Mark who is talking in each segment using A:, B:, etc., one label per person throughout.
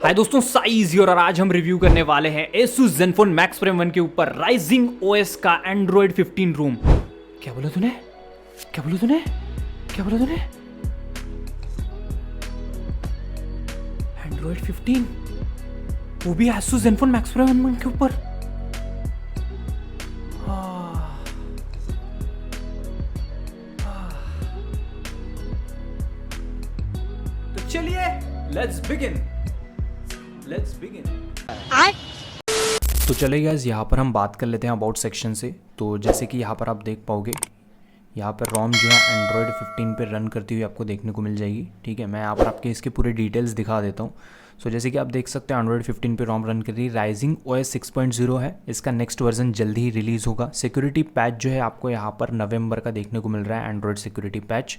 A: हाय दोस्तों, साइज और आज हम रिव्यू करने वाले हैं Asus Zenfone Max Prime 1 के ऊपर Rising OS का Android 15 रूम। क्या बोला तूने? क्या बोला तूने? क्या बोला तूने? Android 15 वो भी Asus Zenfone Max Prime 1 के ऊपर। तो चलिए लेट्स बिगिन। तो चलिए गाइस, यहाँ पर हम बात कर लेते हैं अबाउट सेक्शन से। तो जैसे कि यहाँ पर आप देख पाओगे, यहाँ पर रोम जो है एंड्रॉयड 15 पे रन करती हुई आपको देखने को मिल जाएगी। ठीक है, मैं यहाँ पर आपके इसके पूरे डिटेल्स दिखा देता हूँ। सो जैसे कि आप देख सकते हैं एंड्रॉयड 15 पे रोम रन कर रही है। राइजिंग OS 6.0 है, इसका नेक्स्ट वर्जन जल्दी ही रिलीज़ होगा। सिक्योरिटी पैच जो है आपको यहाँ पर नवंबर का देखने को मिल रहा है। एंड्रॉयड सिक्योरिटी पैच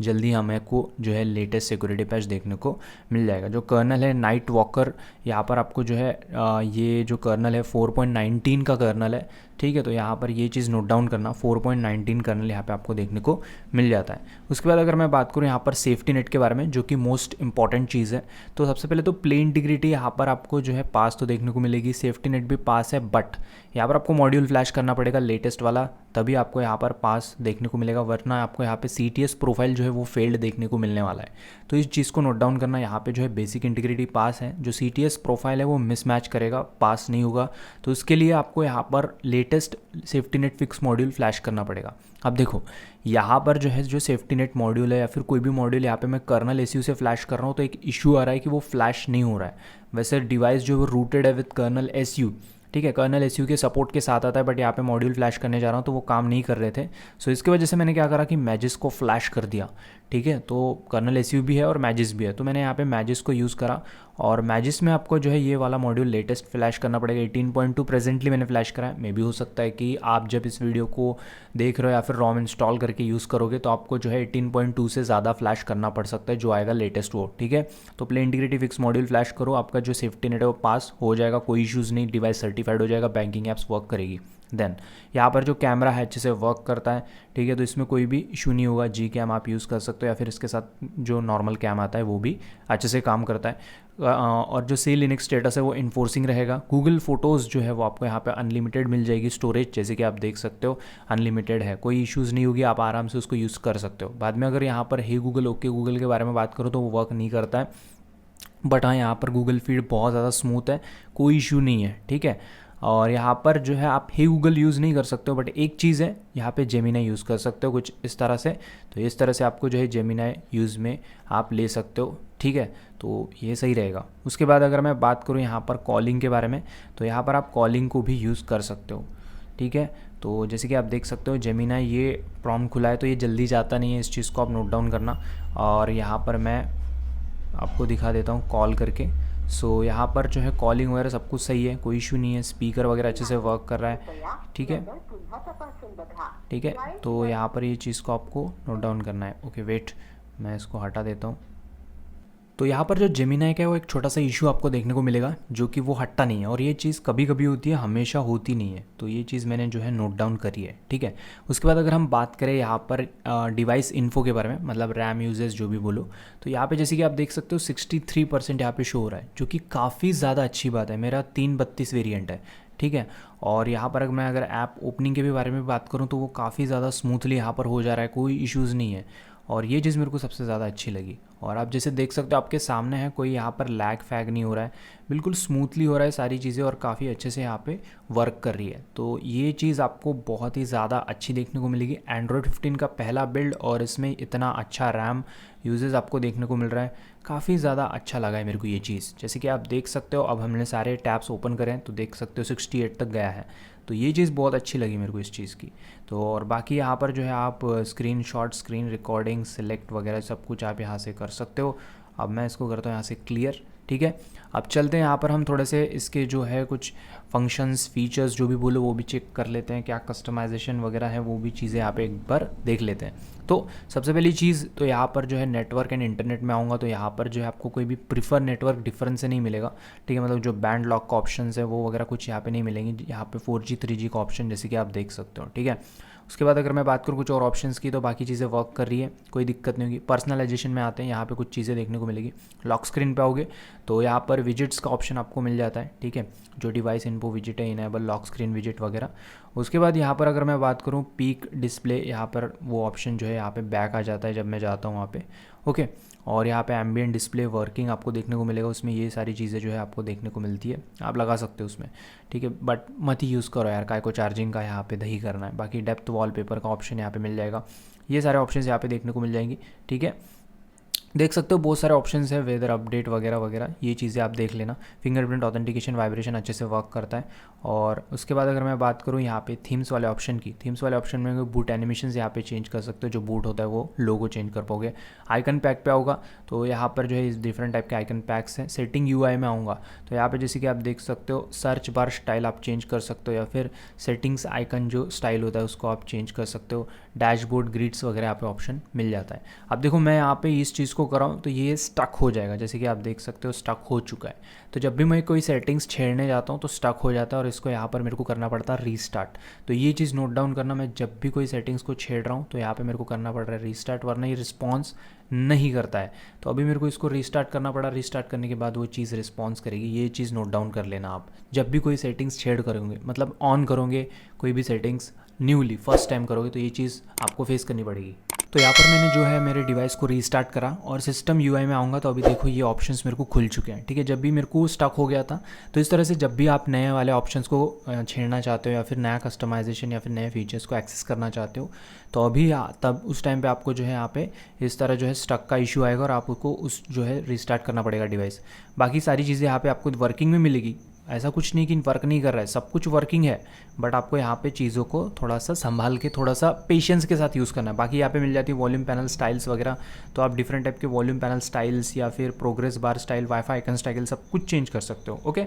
A: जल्दी हमें को जो है लेटेस्ट सिक्योरिटी पैच देखने को मिल जाएगा। जो कर्नल है नाइट वॉकर, यहाँ पर आपको जो है ये जो कर्नल है 4.19 का कर्नल है। ठीक है, तो यहाँ पर ये चीज़ नोट डाउन करना, 4.19 कर्नल यहाँ पे आपको देखने को मिल जाता है। उसके बाद अगर मैं बात करूँ यहाँ पर सेफ्टी नेट के बारे में, जो कि मोस्ट इंपॉर्टेंट चीज़ है, तो सबसे पहले तो प्लेन इंटीग्रिटी यहाँ पर आपको जो है पास तो देखने को मिलेगी। सेफ्टी नेट भी पास है, बट यहाँ पर आपको मॉड्यूल फ्लैश करना पड़ेगा लेटेस्ट वाला, तभी आपको यहाँ पर पास देखने को मिलेगा, वरना आपको यहाँ पे CTS प्रोफाइल जो है वो फेल्ड देखने को मिलने वाला है। तो इस चीज़ को नोट डाउन करना। यहाँ पे जो है बेसिक इंटीग्रिटी पास है, जो CTS प्रोफाइल है वो मिसमैच करेगा, पास नहीं होगा। तो इसके लिए आपको यहाँ पर latest safety net fix module flash करना पड़ेगा। अब देखो यहाँ पर जो है जो सेफ्टी नेट मॉड्यूल है या फिर कोई भी मॉड्यूल, यहाँ पे मैं कर्नल ACU से फ्लैश कर रहा हूँ तो एक इशू आ रहा है कि वो फ्लैश नहीं हो रहा है। वैसे डिवाइस जो है वो रूटेड है विद कर्नल SU। ठीक है, कर्नल SU के सपोर्ट के साथ आता है, बट यहाँ पे मॉड्यूल फ्लैश करने जा रहा हूँ तो वो काम नहीं कर रहे थे। सो इसकी वजह से मैंने क्या करा कि मैजिस को फ्लैश कर दिया। ठीक है, तो कर्नल SU भी है और मैजिस भी है, तो मैंने यहाँ पे मैजिस को यूज़ करा। और मैजिस में आपको जो है ये वाला मॉड्यूल लेटेस्ट फ्लैश करना पड़ेगा। 18.2 प्रेजेंटली मैंने फ्लैश करा है। मे भी हो सकता है कि आप जब इस वीडियो को देख रहे हो या फिर रोम इंस्टॉल करके यूज़ करोगे तो आपको जो है 18.2 से ज़्यादा फ्लैश करना पड़ सकता है, जो आएगा लेटेस्ट वो। ठीक है, तो play integrity fix module flash करो, आपका जो सेफ्टी नेट है वो पास हो जाएगा, कोई इशूज़ नहीं, डिवाइस सर्टिफाइड हो जाएगा, बैंकिंग ऐप्स वर्क करेगी। देन यहाँ पर जो कैमरा है अच्छे से वर्क करता है। ठीक है, तो इसमें कोई भी इशू नहीं होगा। G कैम आप यूज़ कर सकते हो या फिर इसके साथ जो नॉर्मल कैम आता है वो भी अच्छे से काम करता है। और जो सी लिनक्स स्टेटस है वो इन्फोर्सिंग रहेगा। गूगल फोटोज़ जो है वो आपको यहाँ पे अनलिमिटेड मिल जाएगी स्टोरेज, जैसे कि आप देख सकते हो अनलिमिटेड है, कोई इश्यूज़ नहीं होगी, आप आराम से उसको यूज़ कर सकते हो। बाद में अगर यहाँ पर हे गूगल ओके गूगल के बारे में बात करो तो वो वर्क नहीं करता है, बट हाँ यहाँ पर गूगल फीड बहुत ज़्यादा स्मूथ है, कोई इशू नहीं है। ठीक है, और यहाँ पर जो है आप हे गूगल यूज़ नहीं कर सकते हो, बट एक चीज़ है यहाँ पे जेमिनाई यूज़ कर सकते हो कुछ इस तरह से। तो इस तरह से आपको जो है जेमिनाई यूज़ में आप ले सकते हो। ठीक है, तो ये सही रहेगा। उसके बाद अगर मैं बात करूँ यहाँ पर कॉलिंग के बारे में, तो यहाँ पर आप कॉलिंग को भी यूज़ कर सकते हो। ठीक है, तो जैसे कि आप देख सकते हो जेमिनाई ये प्रॉम्प्ट खुला है तो ये जल्दी जाता नहीं है, इस चीज़ को आप नोट डाउन करना। और यहाँ पर मैं आपको दिखा देता हूँ कॉल करके। सो यहाँ पर जो है कॉलिंग वगैरह सब कुछ सही है, कोई इशू नहीं है, स्पीकर वगैरह अच्छे से वर्क कर रहा है। ठीक है, ठीक है, तो यहाँ पर ये चीज़ को आपको नोट डाउन करना है। ओके वेट, मैं इसको हटा देता हूँ। तो यहाँ पर जो जेमिनाई का है वो एक छोटा सा इशू आपको देखने को मिलेगा, जो कि वो हटता नहीं है, और ये चीज़ कभी कभी होती है, हमेशा होती नहीं है। तो ये चीज़ मैंने जो है नोट डाउन करी है। ठीक है, उसके बाद अगर हम बात करें यहाँ पर डिवाइस इन्फो के बारे में, मतलब रैम यूजेस जो भी बोलो, तो यहाँ पे जैसे कि आप देख सकते हो 63% यहाँ पे शो हो रहा है, जो कि काफ़ी ज़्यादा अच्छी बात है। मेरा 332 वेरियंट है। ठीक है, और यहाँ पर मैं अगर ऐप ओपनिंग के भी बारे में बात करूँ तो वो काफ़ी ज़्यादा स्मूथली यहाँ पर हो जा रहा है, कोई इश्यूज़ नहीं है, और ये चीज़ मेरे को सबसे ज़्यादा अच्छी लगी। और आप जैसे देख सकते हो आपके सामने है, कोई यहाँ पर लैग फैग नहीं हो रहा है, बिल्कुल स्मूथली हो रहा है सारी चीज़ें, और काफ़ी अच्छे से यहाँ पे वर्क कर रही है। तो ये चीज़ आपको बहुत ही ज़्यादा अच्छी देखने को मिलेगी। एंड्रॉयड 15 का पहला बिल्ड और इसमें इतना अच्छा रैम यूजेस आपको देखने को मिल रहा है, काफ़ी ज़्यादा अच्छा लगा है मेरे को ये चीज़। जैसे कि आप देख सकते हो, अब हमने सारे टैब्स ओपन करें तो देख सकते हो 68 तक गया है, तो ये चीज़ बहुत अच्छी लगी मेरे को इस चीज़ की। तो और बाकी यहाँ पर जो है आप screen shot, screen recording, select वगैरह सब कुछ आप यहाँ से कर सकते हो। अब मैं इसको करता हूँ यहाँ से क्लियर। ठीक है, अब चलते हैं यहाँ पर हम थोड़े से इसके जो है कुछ फंक्शंस, फीचर्स जो भी बोलो वो भी चेक कर लेते हैं, क्या कस्टमाइजेशन वगैरह है वो भी चीज़ें यहाँ पे एक बार देख लेते हैं। तो सबसे पहली चीज़ तो यहाँ पर जो है नेटवर्क एंड इंटरनेट में आऊँगा तो यहाँ पर जो है आपको कोई भी प्रीफर नेटवर्क डिफरेंस से नहीं मिलेगा। ठीक है, मतलब जो बैंड लॉक का ऑप्शन है वो वगैरह कुछ यहाँ पे नहीं मिलेंगे। यहाँ पे 4G 3G का ऑप्शन जैसे कि आप देख सकते हो। ठीक है, उसके बाद अगर मैं बात करूँ कुछ और ऑप्शंस की, तो बाकी चीज़ें वर्क कर रही है, कोई दिक्कत नहीं होगी। पर्सनलाइजेशन में आते हैं, यहाँ पे कुछ चीज़ें देखने को मिलेगी। लॉक स्क्रीन पे आओगे तो यहाँ पर विजिट्स का ऑप्शन आपको मिल जाता है, ठीक है, जो डिवाइस इन्फो विजिट है, इनेबल लॉक स्क्रीन विजिट वगैरह। उसके बाद यहाँ पर अगर मैं बात करूँ पीक डिस्प्ले, यहाँ पर वो ऑप्शन जो है यहाँ पे बैक आ जाता है जब मैं जाता हूँ वहाँ पे, ओके। और यहाँ पे एम्बिएंट डिस्प्ले वर्किंग आपको देखने को मिलेगा, उसमें ये सारी चीज़ें जो है आपको देखने को मिलती है, आप लगा सकते हो उसमें, ठीक है। बट मत ही यूज़ करो यार, काय को चार्जिंग का यहाँ पे दही करना है। बाकी डेप्थ वॉलपेपर का ऑप्शन यहाँ पे मिल जाएगा, ये सारे ऑप्शन यहाँ पे देखने को मिल जाएंगी, ठीक है। देख सकते हो बहुत सारे ऑप्शंस है, वेदर अपडेट वगैरह वगैरह, ये चीज़ें आप देख लेना। फिंगरप्रिंट ऑथेंटिकेशन वाइब्रेशन अच्छे से वर्क करता है। और उसके बाद अगर मैं बात करूँ यहाँ पे थीम्स वाले ऑप्शन की, थीम्स वाले ऑप्शन में बूट एनिमेशन यहाँ पे चेंज कर सकते हो, जो बूट होता है वो लोगो चेंज कर पाओगे। आइकन पैक पे आऊँगा तो यहाँ पर जो है डिफरेंट टाइप के आइकन पैक्स हैं। सेटिंग यूआई में आऊँगा तो यहाँ पे जैसे कि आप देख सकते हो सर्च बार स्टाइल आप चेंज कर सकते हो, या फिर सेटिंग्स आइकन जो स्टाइल होता है उसको आप चेंज कर सकते हो। डैशबोर्ड ग्रिड्स वगैरह यहाँ पे ऑप्शन मिल जाता है। अब देखो मैं यहाँ पे इस चीज़ को कर रहा हूँ तो ये स्टक हो जाएगा, जैसे कि आप देख सकते हो स्टक हो चुका है। तो जब भी मैं कोई सेटिंग्स छेड़ने जाता हूँ तो स्टक हो जाता है और इसको यहाँ पर मेरे को करना पड़ता है रीस्टार्ट। तो ये चीज़ नोट डाउन करना, मैं जब भी कोई सेटिंग्स को छेड़ रहा हूँ तो यहाँ पे मेरे को करना पड़ रहा है रीस्टार्ट, वरना ये रिस्पॉन्स नहीं करता है। तो अभी मेरे को इसको रीस्टार्ट करना पड़ा, रीस्टार्ट करने के बाद वो चीज़ रिस्पॉन्स करेगी। ये चीज़ नोट डाउन कर लेना आप जब भी कोई सेटिंग्स छेड़ करोगे, मतलब ऑन करोगे कोई भी सेटिंग्स न्यूली फर्स्ट टाइम करोगे तो ये चीज़ आपको फेस करनी पड़ेगी। तो यहाँ पर मैंने जो है मेरे डिवाइस को रीस्टार्ट करा और सिस्टम यूआई में आऊँगा तो अभी देखो ये ऑप्शंस मेरे को खुल चुके हैं, ठीक है। जब भी मेरे को स्टक हो गया था, तो इस तरह से जब भी आप नए वाले ऑप्शंस को छेड़ना चाहते हो या फिर नया कस्टमाइजेशन या फिर नए फीचर्स को एक्सेस करना चाहते हो, तो अभी तब उस टाइम पे आपको जो है यहाँ पे इस तरह जो है स्टक का इशू आएगा और आपको उस जो है रीस्टार्ट करना पड़ेगा डिवाइस। बाकी सारी चीज़ें यहाँ पे आपको वर्किंग में मिलेगी, ऐसा कुछ नहीं कि वर्क नहीं कर रहा है, सब कुछ वर्किंग है। बट आपको यहाँ पे चीज़ों को थोड़ा सा संभाल के, थोड़ा सा पेशेंस के साथ यूज़ करना है। बाकी यहाँ पे मिल जाती है वॉल्यूम पैनल स्टाइल्स वगैरह, तो आप डिफरेंट टाइप के वॉल्यूम पैनल स्टाइल्स या फिर progress bar style, wifi icon style सब कुछ चेंज कर सकते हो, ओके।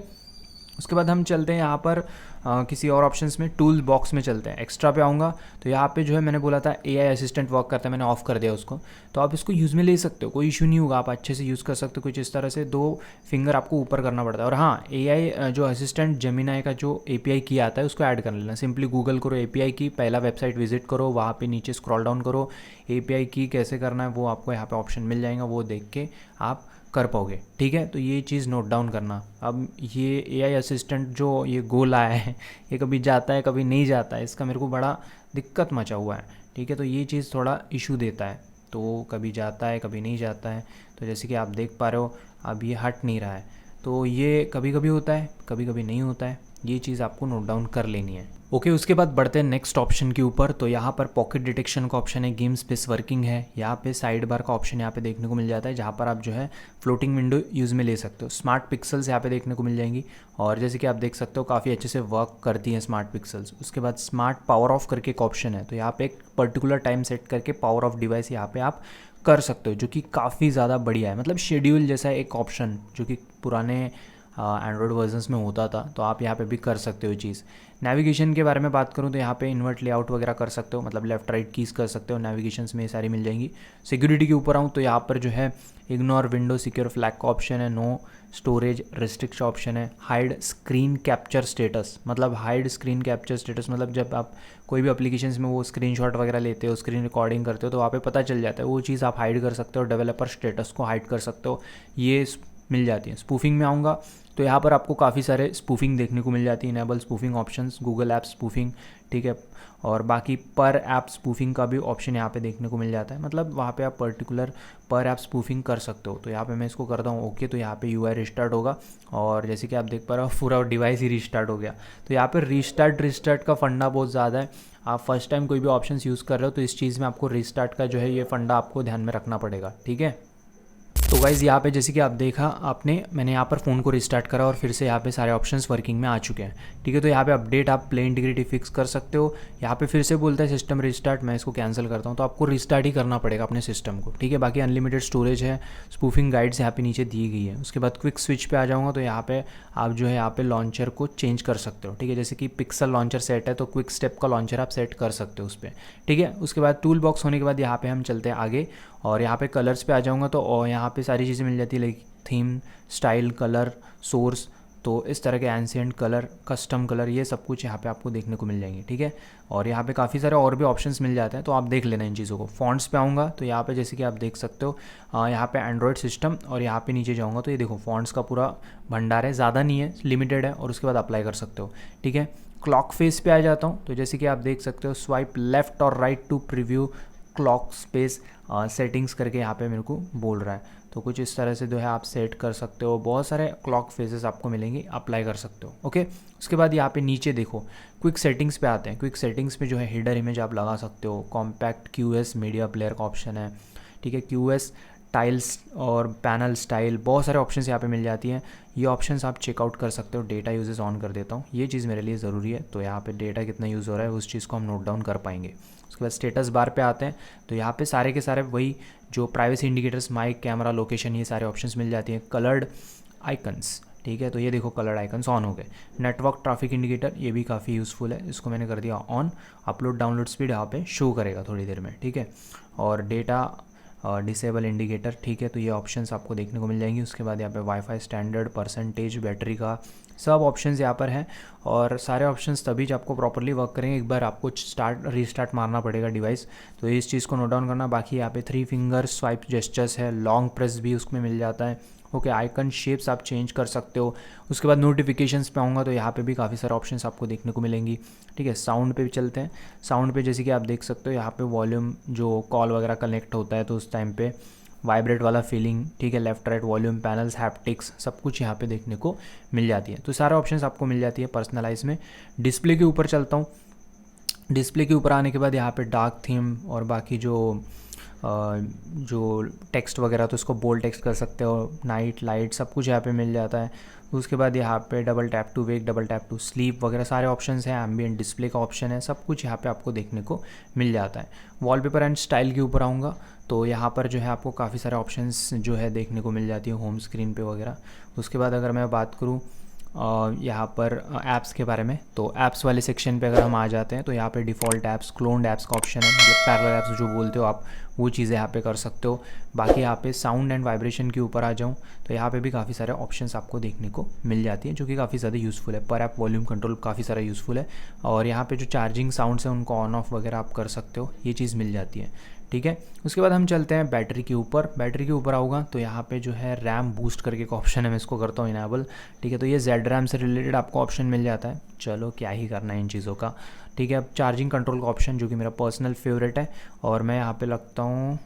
A: उसके बाद हम चलते हैं यहाँ पर किसी और ऑप्शंस में, टूल बॉक्स में चलते हैं। एक्स्ट्रा पे आऊँगा तो यहाँ पे जो है मैंने बोला था एआई असिस्टेंट वर्क करता है, मैंने ऑफ कर दिया उसको। तो आप इसको यूज़ में ले सकते हो, कोई इशू नहीं होगा, आप अच्छे से यूज़ कर सकते हो। कुछ इस तरह से 2 फिंगर आपको ऊपर करना पड़ता है। और हाँ, एआई जो असिस्टेंट जेमिनाई का जो एपीआई की आता है उसको ऐड कर लेना। सिंपली गूगल करो एपीआई की, पहला वेबसाइट विजिट करो, वहाँ पे नीचे स्क्रॉल डाउन करो, एपीआई की कैसे करना है वो आपको यहाँ पे ऑप्शन मिल जाएगा, वो देख के आप कर पाओगे, ठीक है। तो ये चीज़ नोट डाउन करना। अब ये एआई असिस्टेंट जो ये गोल आया है, ये कभी जाता है कभी नहीं जाता है, इसका मेरे को बड़ा दिक्कत मचा हुआ है, ठीक है। तो ये चीज़ थोड़ा इशू देता है, तो कभी जाता है कभी नहीं जाता है। तो जैसे कि आप देख पा रहे हो अब ये हट नहीं रहा है, तो ये कभी कभी होता है कभी कभी नहीं होता है, ये चीज़ आपको नोट डाउन कर लेनी है, ओके। उसके बाद बढ़ते हैं नेक्स्ट ऑप्शन के ऊपर। तो यहाँ पर पॉकेट डिटेक्शन का ऑप्शन है, गेम स्पेस वर्किंग है, यहाँ पे साइड बार का ऑप्शन यहाँ पे देखने को मिल जाता है, जहाँ पर आप जो है फ्लोटिंग विंडो यूज़ में ले सकते हो। स्मार्ट पिक्सल्स यहाँ पे देखने को मिल जाएंगी, और जैसे कि आप देख सकते हो काफ़ी अच्छे से वर्क करती हैं स्मार्ट पिक्सल्स। उसके बाद स्मार्ट पावर ऑफ करके एक ऑप्शन है, तो यहाँ पे एक पर्टिकुलर टाइम सेट करके पावर ऑफ डिवाइस यहाँ पे आप कर सकते हो, जो कि काफ़ी ज़्यादा बढ़िया है। मतलब शेड्यूल जैसा एक ऑप्शन जो कि पुराने एंड्रॉयड वर्जन्स में होता था, तो आप यहाँ पे भी कर सकते हो चीज़। नेविगेशन के बारे में बात करूँ तो यहाँ पे इन्वर्ट लेआउट वगैरह कर सकते हो, मतलब लेफ्ट राइट कीज़ कर सकते हो, नेविगेशंस में ये सारी मिल जाएंगी। सिक्योरिटी के ऊपर आऊँ तो यहाँ पर जो है इग्नोर विंडो सिक्योर फ्लैग का ऑप्शन है, नो स्टोरेज रिस्ट्रिक्ट ऑप्शन है, हाइड स्क्रीन कैप्चर स्टेटस, मतलब हाइड स्क्रीन कैप्चर स्टेटस मतलब जब आप कोई भी एप्लीकेशंस में वो स्क्रीनशॉट वगैरह लेते हो, स्क्रीन रिकॉर्डिंग करते हो, तो वहाँ पे पता चल जाता है, वो चीज़ आप हाइड कर सकते हो, डेवलपर स्टेटस को हाइड कर सकते हो, ये मिल जाती है। स्पूफिंग में आऊँगा तो यहाँ पर आपको काफ़ी सारे स्पूफिंग देखने को मिल जाती है, enable spoofing options, Google app spoofing, ठीक है। और बाकी पर ऐप स्पूफिंग का भी ऑप्शन यहाँ पे देखने को मिल जाता है, मतलब वहाँ पे आप पर्टिकुलर पर ऐप स्पूफिंग कर सकते हो। तो यहाँ पे मैं इसको करता हूँ ओके, तो यहाँ पे यूआई रिस्टार्ट होगा, और जैसे कि आप देख पा रहे हो पूरा डिवाइस ही रिस्टार्ट हो गया। तो यहाँ पे रिस्टार्ट का फंडा बहुत ज़्यादा है। आप फर्स्ट टाइम कोई भी ऑप्शन यूज़ कर रहे हो तो इस चीज़ में आपको रिस्टार्ट का जो है ये फंडा आपको ध्यान में रखना पड़ेगा, ठीक है। तो गाइज़ यहाँ पे जैसे कि आप देखा आपने, मैंने यहाँ पर फ़ोन को रिस्टार्ट करा और फिर से यहाँ पे सारे ऑप्शंस वर्किंग में आ चुके हैं, ठीक है। तो यहाँ पे अपडेट आप प्ले इंटीग्रिटी फिक्स कर सकते हो। यहाँ पे फिर से बोलता है सिस्टम रिस्टार्ट, मैं इसको कैंसिल करता हूँ, तो आपको रिस्टार्ट ही करना पड़ेगा अपने सिस्टम को, ठीक है। बाकी अनलिमिटेड स्टोरेज है, स्पूफिंग गाइड्स यहाँ पे नीचे दी गई है। उसके बाद क्विक स्विच पे आ जाऊँगा तो यहाँ पे आप जो है यहाँ पे लॉन्चर को चेंज कर सकते हो, ठीक है। जैसे कि पिक्सल लॉन्चर सेट है तो क्विक स्टेप का लॉन्चर आप सेट कर सकते हो उस पर, ठीक है। उसके बाद टूल बॉक्स होने के बाद यहाँ पे हम चलते हैं आगे, और यहाँ पे कलर्स पे आ जाऊँगा तो यहाँ पे सारी चीज़ें मिल जाती है, like theme, style, colour, source, तो इस तरह के एंशिएंट कलर, कस्टम कलर, ये सब कुछ यहाँ पे आपको देखने को मिल जाएंगे, ठीक है। और यहाँ पे काफ़ी सारे और भी ऑप्शंस मिल जाते हैं, तो आप देख लेना इन चीज़ों को। फॉन्ट्स पे आऊँगा तो यहाँ पे जैसे कि आप देख सकते हो यहाँ पे एंड्रॉयड सिस्टम, और यहाँ पे नीचे जाऊँगा तो ये देखो फॉन्ट्स का पूरा भंडार है, ज़्यादा नहीं है, लिमिटेड है, और उसके बाद अप्लाई कर सकते हो, ठीक है। क्लॉक फेस पे आ जाता हूँ, तो जैसे कि आप देख सकते हो स्वाइप लेफ्ट और right to preview clock space settings करके यहाँ पे मेरे को बोल रहा है। तो कुछ इस तरह से जो है आप सेट कर सकते हो, बहुत सारे क्लॉक फेजेस आपको मिलेंगे, अप्लाई कर सकते हो, ओके। उसके बाद यहाँ पे नीचे देखो क्विक सेटिंग्स पे आते हैं। क्विक सेटिंग्स में जो है हिडर इमेज आप लगा सकते हो, कॉम्पैक्ट QS मीडिया प्लेयर का ऑप्शन है, ठीक है। QS टाइल्स और पैनल स्टाइल, बहुत सारे ऑप्शंस यहाँ पे मिल जाती हैं। ये ऑप्शंस आप चेकआउट कर सकते हो। डेटा यूजेस ऑन कर देता हूँ, ये चीज़ मेरे लिए ज़रूरी है, तो यहाँ पे डेटा कितना यूज़ हो रहा है उस चीज़ को हम नोट डाउन कर पाएंगे। उसके बाद स्टेटस बार पे आते हैं, तो यहाँ पे सारे के सारे वही जो privacy indicators, mic, camera, location, ये सारे ऑप्शंस मिल जाती हैं। कलर्ड आइकन्स, ठीक है, तो ये देखो कलर्ड आइकन्स ऑन हो गए। नेटवर्क ट्रैफिक इंडिकेटर, ये भी काफ़ी यूज़फुल है, इसको मैंने कर दिया ऑन। अपलोड डाउनलोड स्पीड यहाँ पे शो करेगा थोड़ी देर में, ठीक है। और डेटा डिसेबल इंडिकेटर, ठीक है, तो ये ऑप्शंस आपको देखने को मिल जाएंगी। उसके बाद यहाँ पे वाईफाई स्टैंडर्ड, परसेंटेज, बैटरी का, सब ऑप्शंस यहाँ पर हैं। और सारे ऑप्शंस तभी जब आपको प्रॉपरली वर्क करेंगे, एक बार आपको रीस्टार्ट मारना पड़ेगा डिवाइस, तो इस चीज़ को नोट डाउन करना। बाकी यहाँ पे 3 फिंगर स्वाइप जेस्चर्स है, लॉन्ग प्रेस भी उसमें मिल जाता है, ओके। आइकन शेप्स आप चेंज कर सकते हो। उसके बाद नोटिफिकेशंस पे आऊँगा तो यहाँ पे भी काफ़ी सारे ऑप्शंस आपको देखने को मिलेंगी, ठीक है। साउंड पे भी चलते हैं। साउंड पे जैसे कि आप देख सकते हो यहाँ पे वॉल्यूम, जो कॉल वगैरह कनेक्ट होता है तो उस टाइम पे वाइब्रेट वाला फीलिंग, ठीक है। Left right volume, panels, haptics, सब कुछ यहाँ पे देखने को मिल जाती है। तो सारे ऑप्शंस आपको मिल जाती है पर्सनलाइज में। डिस्प्ले के ऊपर चलता हूँ। डिस्प्ले के ऊपर आने के बाद यहाँ पे डार्क थीम और बाकी जो टेक्स्ट वगैरह, तो इसको बोल्ड टेक्स्ट कर सकते हो, नाइट लाइट, सब कुछ यहाँ पे मिल जाता है। उसके बाद यहाँ पे double tap to wake, double tap to sleep वगैरह सारे ऑप्शंस हैं। एम्बिएंट डिस्प्ले का ऑप्शन है, सब कुछ यहाँ पे आपको देखने को मिल जाता है। वॉलपेपर एंड स्टाइल के ऊपर आऊँगा तो यहाँ पर जो है आपको काफ़ी सारे ऑप्शंस जो है देखने को मिल जाती है होम स्क्रीन पे वगैरह। उसके बाद अगर मैं बात करूँ यहाँ पर ऐप्स के बारे में, तो ऐप्स वाले सेक्शन पे अगर हम आ जाते हैं तो यहाँ पे डिफ़ॉल्ट ऐप्स, क्लोन्ड ऐप्स का ऑप्शन है, मतलब पैरेलल ऐप्स जो बोलते हो आप, वो चीज़ें यहाँ पे कर सकते हो। बाकी यहाँ पे साउंड एंड वाइब्रेशन के ऊपर आ जाऊँ तो यहाँ पे भी काफ़ी सारे ऑप्शंस आपको देखने को मिल जाती हैं, जो कि काफ़ी ज़्यादा यूज़फुल है। पर ऐप वॉल्यूम कंट्रोल काफ़ी सारा यूज़फुल है। और यहाँ पे जो चार्जिंग साउंड्स हैं उनको ऑन ऑफ वगैरह आप कर सकते हो, ये चीज़ मिल जाती है, ठीक है। उसके बाद हम चलते हैं बैटरी के ऊपर। बैटरी के ऊपर आऊँगा तो यहाँ पे जो है रैम बूस्ट करके एक ऑप्शन है, मैं इसको करता हूँ इनेबल, ठीक है। तो ये जेड रैम से रिलेटेड आपको ऑप्शन मिल जाता है। चलो क्या ही करना है इन चीज़ों का, ठीक है। अब चार्जिंग कंट्रोल का ऑप्शन, जो कि मेरा पर्सनल फेवरेट है, और मैं यहाँ पे लगता हूँ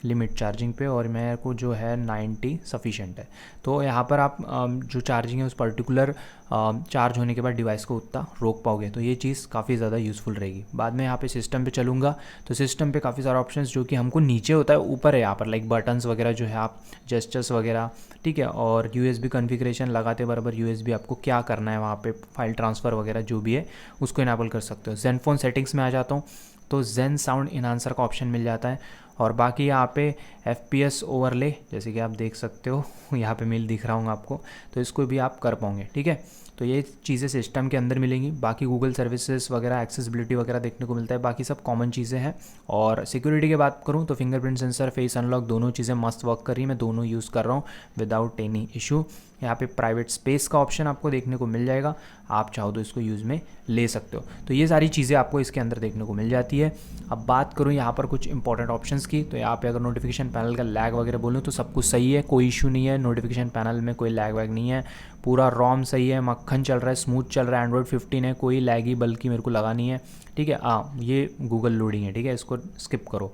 A: लिमिट चार्जिंग पे, और मेरे को जो है 90 सफिशेंट है। तो यहाँ पर आप जो चार्जिंग है उस पर्टिकुलर चार्ज होने के बाद डिवाइस को उतना रोक पाओगे, तो ये चीज़ काफ़ी ज़्यादा यूज़फुल रहेगी। बाद में यहाँ पे सिस्टम पे चलूँगा तो सिस्टम पे काफ़ी सारे ऑप्शंस जो कि हमको नीचे होता है, ऊपर है यहाँ पर, लाइक बटन्स वगैरह जो है आप, जेस्चर्स वगैरह, ठीक है। और USB कॉन्फ़िगरेशन लगाते बराबर USB आपको क्या करना है वहाँ पे, फाइल ट्रांसफ़र वगैरह जो भी है उसको इनेबल कर सकते हो। ज़ेनफ़ोन सेटिंग्स में आ जाता हूँ तो ज़ेन साउंड इनहांसर का ऑप्शन मिल जाता है। और बाकी यहाँ पे FPS ओवरले, जैसे कि आप देख सकते हो यहाँ पे मेल दिख रहा हूँ आपको, तो इसको भी आप कर पाओगे, ठीक है। तो ये चीज़ें सिस्टम के अंदर मिलेंगी। बाकी गूगल सर्विसेज वगैरह, एक्सेसिबिलिटी वगैरह देखने को मिलता है, बाकी सब कॉमन चीज़ें हैं। और सिक्योरिटी की बात करूँ तो फिंगरप्रिंट सेंसर, फेस अनलॉक, दोनों चीज़ें मस्त वर्क कर रही है, मैं दोनों यूज़ कर रहा हूँ विदाउट एनी इशू। यहाँ पे प्राइवेट स्पेस का ऑप्शन आपको देखने को मिल जाएगा, आप चाहो तो इसको यूज़ में ले सकते हो। तो ये सारी चीज़ें आपको इसके अंदर देखने को मिल जाती है। अब बात करूँ यहाँ पर कुछ इंपॉर्टेंट ऑप्शंस की, तो यहाँ पे अगर नोटिफिकेशन पैनल का लैग वगैरह बोलूँ तो सब कुछ सही है, कोई इशू नहीं है। नोटिफिकेशन पैनल में कोई लैग वैग नहीं है, पूरा रॉम सही है, मक्खन चल रहा है, स्मूथ चल रहा है। एंड्रॉयड 15 है, कोई लैगी बल्कि मेरे को लगा नहीं है, ठीक है। ये गूगल लोडिंग है, ठीक है, इसको स्किप करो।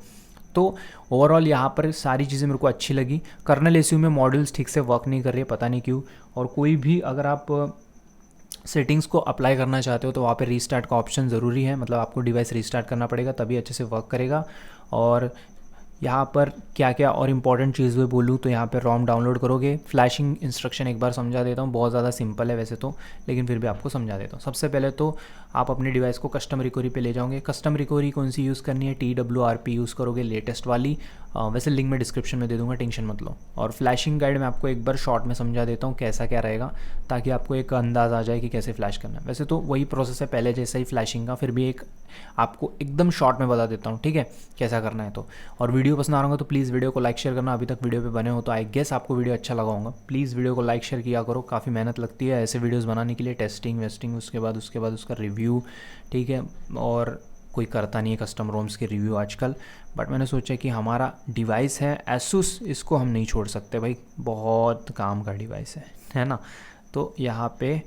A: तो ओवरऑल यहाँ पर सारी चीज़ें मेरे को अच्छी लगी। कर्नल एसयू में मॉड्यूल्स ठीक से वर्क नहीं कर रही है, पता नहीं क्यों। और कोई भी अगर आप सेटिंग्स को अप्लाई करना चाहते हो तो वहाँ पे रीस्टार्ट का ऑप्शन ज़रूरी है, मतलब आपको डिवाइस रीस्टार्ट करना पड़ेगा तभी अच्छे से वर्क करेगा। और यहाँ पर क्या क्या और इम्पॉर्टेंट चीज़ भी बोलूँ तो यहाँ पे रोम डाउनलोड करोगे। फ्लैशिंग इंस्ट्रक्शन एक बार समझा देता हूँ, बहुत ज़्यादा सिंपल है वैसे तो, लेकिन फिर भी आपको समझा देता हूँ। सबसे पहले तो आप अपने डिवाइस को कस्टम रिकवरी पे ले जाओगे। कस्टम रिकवरी कौन सी यूज़ करनी है, TWRP यूज़ करोगे लेटेस्ट वाली। वैसे लिंक मैं डिस्क्रिप्शन में दे दूंगा, टेंशन मत लो। और फ्लैशिंग गाइड मैं आपको एक बार शॉर्ट में समझा देता हूँ कैसा क्या रहेगा, ताकि आपको एक अंदाज़ आ जाए कि कैसे फ्लैश करना है। वैसे तो वही प्रोसेस है पहले जैसा ही फ्लैशिंग का, फिर भी एक आपको एकदम शॉर्ट में बता देता हूँ, ठीक है, कैसा करना है। तो और वीडियो पसंद आ रहा होगा तो प्लीज़ वीडियो को लाइक शेयर करना। अभी तक वीडियो पे बने हो तो आई गेस आपको वीडियो अच्छा लगा होगा। प्लीज़ वीडियो को लाइक शेयर किया करो, काफ़ी मेहनत लगती है ऐसे वीडियोस बनाने के लिए, टेस्टिंग वेस्टिंग, उसके बाद उसका रिव्यू, ठीक है। और कोई करता नहीं है कस्टम रोम्स के रिव्यू आजकल, बट मैंने सोचा कि हमारा डिवाइस है एसूस, इसको हम नहीं छोड़ सकते भाई, बहुत काम का डिवाइस है ना। तो यहाँ पे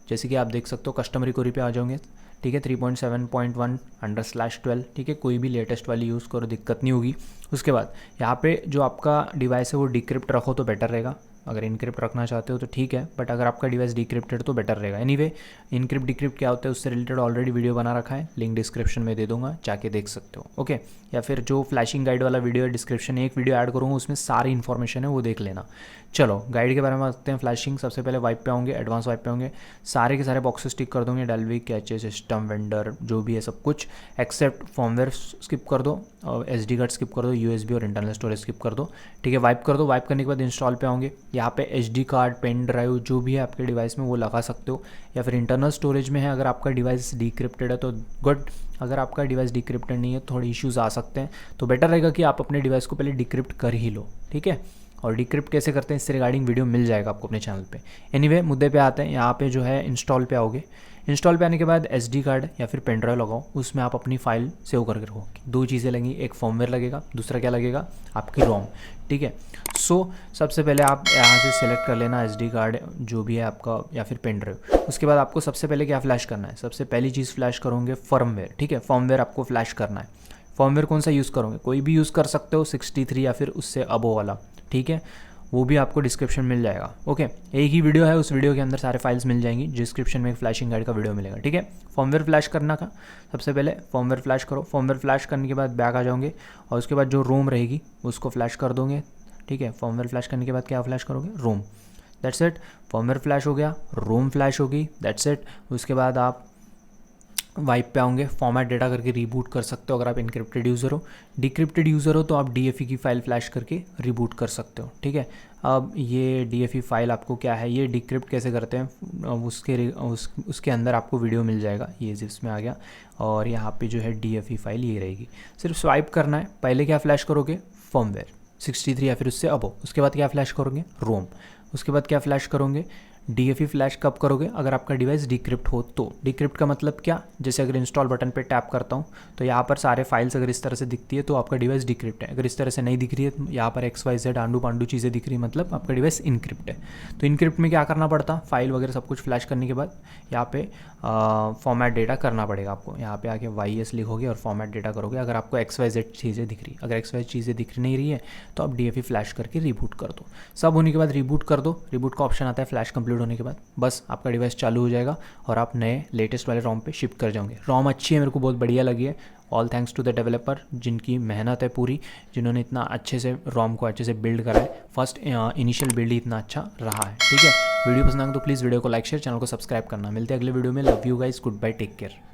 A: जैसे कि आप देख सकते हो कस्टम रिकवरी पे आ जाओगे, ठीक है, 3.7.1/12, ठीक है, कोई भी लेटेस्ट वाली यूज़ करो, दिक्कत नहीं होगी। उसके बाद यहाँ पे जो आपका डिवाइस है वो डिक्रिप्ट रखो तो बेटर रहेगा। अगर इनक्रिप्ट रखना चाहते हो तो ठीक है, बट अगर आपका डिवाइस डिक्रिप्टेड तो बेटर रहेगा। एनीवे इनक्रिप्ट डिक्रिप्ट क्या होता है उससे रिलेटेड ऑलरेडी वीडियो बना रखा है, लिंक डिस्क्रिप्शन में दे दूंगा, जाके देख सकते हो, ओके। या फिर जो फ्लैशिंग गाइड वाला वीडियो है डिस्क्रिप्शन में एक वीडियो ऐड करूँगा, उसमें सारी इन्फॉर्मेशन है, वो देख लेना। चलो गाइड के बारे में बात करते हैं। फ्लैशिंग सबसे पहले वाइप पे होंगे, एडवांस वाइप पे होंगे, सारे के सारे बॉक्सेस टिक कर दोगे, डेल्विक, कैचे, सिस्टम, वेंडर, जो भी है सब कुछ, एक्सेप्ट फॉर्मवेयर स्किप कर दो, और SD कार्ड स्किप कर दो, USB और इंटरनल स्टोरेज स्किप कर दो, ठीक है। वाइप कर दो। वाइप करने के बाद इंस्टॉल पे आओगे, यहाँ पे SD कार्ड, पेन ड्राइव जो भी है आपके डिवाइस में वो लगा सकते हो, या फिर इंटरनल स्टोरेज में है अगर आपका डिवाइस डिक्रिप्टेड है तो गुड। अगर आपका डिवाइस डिक्रिप्टेड नहीं है थोड़े इश्यूज़ आ सकते हैं, तो बेटर रहेगा कि आप अपने डिवाइस को पहले डिक्रिप्ट कर ही लो, ठीक है। और डिक्रिप्ट कैसे करते हैं इससे रिगार्डिंग वीडियो मिल जाएगा आपको अपने चैनल पे। एनीवे मुद्दे पे आते हैं। यहाँ पे जो है इंस्टॉल पे आओगे, इंस्टॉल पे आने के बाद SD कार्ड या फिर पेन ड्राइव लगाओ, उसमें आप अपनी फाइल सेव करके रखो। दो चीज़ें लगेंगी, एक फॉर्मवेयर लगेगा, दूसरा क्या लगेगा, आपकी रोम, ठीक है। सो सबसे पहले आप यहाँ से सिलेक्ट कर लेना SD कार्ड जो भी है आपका या फिर पेन ड्राइव। उसके बाद आपको सबसे पहले क्या फ्लैश करना है, सबसे पहली चीज़ फ्लैश करोगे फर्मवेयर, ठीक है। फर्मवेयर आपको फ्लैश करना है। फर्मवेयर कौन सा यूज़ करोगे, कोई भी यूज़ कर सकते हो, 63 या फिर उससे अबो वाला, ठीक है, वो भी आपको डिस्क्रिप्शन मिल जाएगा, ओके। एक ही वीडियो है, उस वीडियो के अंदर सारे फाइल्स मिल जाएंगी, डिस्क्रिप्शन में एक फ्लैशिंग गाइड का वीडियो मिलेगा, ठीक है। फॉर्मवेयर फ्लैश करना का सबसे पहले फॉर्मवेयर फ्लैश करो। फॉर्मवेयर फ्लैश करने के बाद बैक आ जाओगे, और उसके बाद जो रोम रहेगी उसको फ्लैश कर दोगे, ठीक है। फॉर्मवेयर फ्लैश करने के बाद क्या फ्लैश करोगे, रोम, दैट्स इट। फॉर्मवेयर फ्लैश हो गया, रोम फ्लैश होगी, दैट्स इट। उसके बाद आप वाइप पे आओगे, फॉर्मेट डेटा करके रीबूट कर सकते हो अगर आप इनक्रिप्टेड यूज़र हो। डिक्रिप्टेड यूज़र हो तो आप DFE की फ़ाइल फ्लैश करके रीबूट कर सकते हो, ठीक है। अब ये DFE फ़ाइल आपको क्या है, ये डिक्रिप्ट कैसे करते हैं उसके अंदर आपको वीडियो मिल जाएगा, ये जिप्स में आ गया। और यहाँ पे जो है DFE फ़ाइल ये रहेगी, सिर्फ स्वाइप करना है। पहले क्या फ्लैश करोगे, फॉर्मवेयर 63 या फिर उससे अबो। उसके बाद क्या फ्लैश करोगे, रोम। उसके बाद क्या फ्लैश करोगे, DFE फ्लैश कब करोगे, अगर आपका डिवाइस डिक्रिप्ट हो तो। डिक्रिप्ट का मतलब क्या, जैसे अगर इंस्टॉल बटन पे टैप करता हूँ तो यहाँ पर सारे फाइल्स अगर इस तरह से दिखती है तो आपका डिवाइस डिक्रिप्ट है। अगर इस तरह से नहीं दिख रही है तो यहाँ पर XYZ आंडू पांडू चीज़ें दिख रही है, मतलब आपका डिवाइस इनक्रिप्ट है। तो इनक्रिप्ट में क्या करना पड़ता, फाइल वगैरह सब कुछ फ्लैश करने के बाद यहाँ पे फॉर्मेट डेटा करना पड़ेगा आपको। यहाँ पे आके YS लिखोगे और फॉर्मेट डेटा करोगे अगर आपको XYZ चीज़ें दिख रही। अगर XYZ चीज़ें दिख नहीं रही है तो आप DFE फ्लैश करके रीबूट कर दो। सब होने के बाद रीबूट कर दो, रिबूट का ऑप्शन आता है फ्लैश कंप्लीट होने के बाद, बस आपका डिवाइस चालू हो जाएगा और आप नए लेटेस्ट वाले रोम पे शिफ्ट कर जाओगे। रोम अच्छी है, मेरे को बहुत बढ़िया लगी है। All thanks to the developer, जिनकी मेहनत है पूरी, जिन्होंने इतना अच्छे से रोम को अच्छे से बिल्ड करा है। फर्स्ट इनिशियल बिल्ड ही इतना अच्छा रहा है, ठीक है। वीडियो पसंद आए तो प्लीज़ वीडियो को लाइक शेयर, चैनल को सब्सक्राइब करना। मिलते हैं अगले वीडियो में। Love you guys, goodbye, take care.